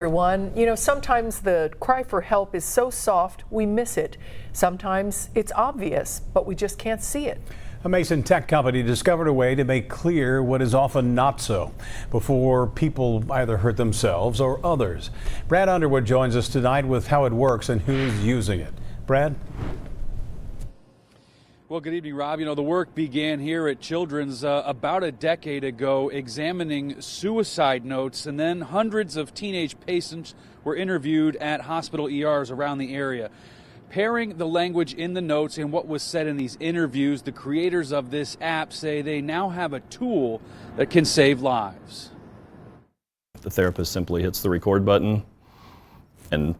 Everyone, sometimes the cry for help is so soft we miss it. Sometimes it's obvious, but we just can't see it. A Mason tech company discovered a way to make clear what is often not so before people either hurt themselves or others. Brad Underwood joins us tonight with how it works and who's using it. Brad? Well, good evening, Rob. The work began here at Children's about a decade ago, examining suicide notes, and then hundreds of teenage patients were interviewed at hospital ERs around the area. Pairing the language in the notes and what was said in these interviews, the creators of this app say they now have a tool that can save lives. The therapist simply hits the record button and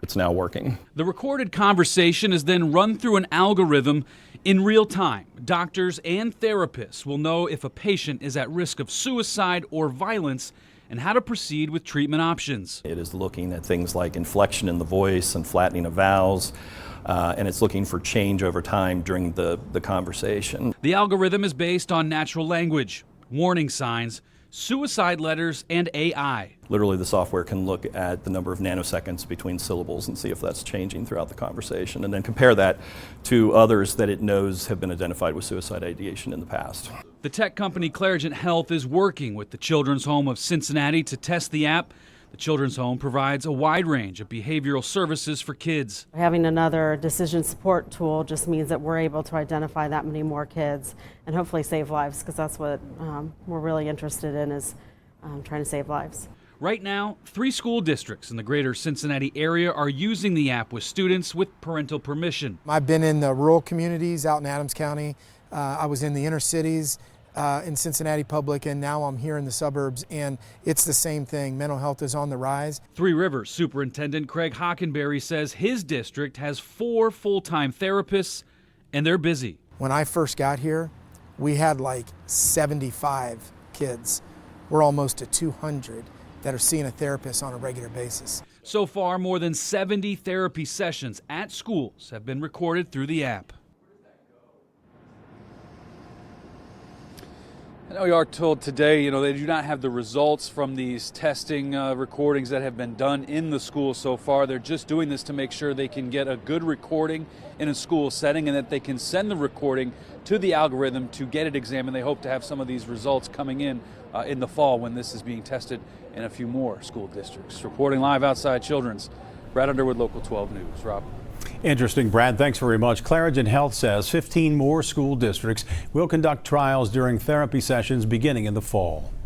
it's now working. The recorded conversation is then run through an algorithm in real time. Doctors and therapists will know if a patient is at risk of suicide or violence and how to proceed with treatment options. It is looking at things like inflection in the voice and flattening of vowels, and it's looking for change over time during the conversation. The algorithm is based on natural language, warning signs, suicide letters, and AI. Literally, the software can look at the number of nanoseconds between syllables and see if that's changing throughout the conversation, and then compare that to others that it knows have been identified with suicide ideation in the past. The tech company Clarigent Health is working with the Children's Home of Cincinnati to test the app. The Children's Home provides a wide range of behavioral services for kids. Having another decision support tool just means that we're able to identify that many more kids and hopefully save lives, because that's what we're really interested in, is trying to save lives. Right now, 3 school districts in the greater Cincinnati area are using the app with students with parental permission. I've been in the rural communities out in Adams County. I was in the inner cities in Cincinnati Public, and now I'm here in the suburbs, and it's the same thing. Mental health is on the rise. Three Rivers Superintendent Craig Hockenberry says his district has 4 full-time therapists, and they're busy. When I first got here, we had like 75 kids. We're almost to 200 that are seeing a therapist on a regular basis. So far, more than 70 therapy sessions at schools have been recorded through the app. I know we are told today, they do not have the results from these testing recordings that have been done in the school so far. They're just doing this to make sure they can get a good recording in a school setting and that they can send the recording to the algorithm to get it examined. They hope to have some of these results coming in the fall when this is being tested in a few more school districts. Reporting live outside Children's, Brad Underwood, Local 12 News. Rob. Interesting, Brad. Thanks very much. Clarigent Health says 15 more school districts will conduct trials during therapy sessions beginning in the fall.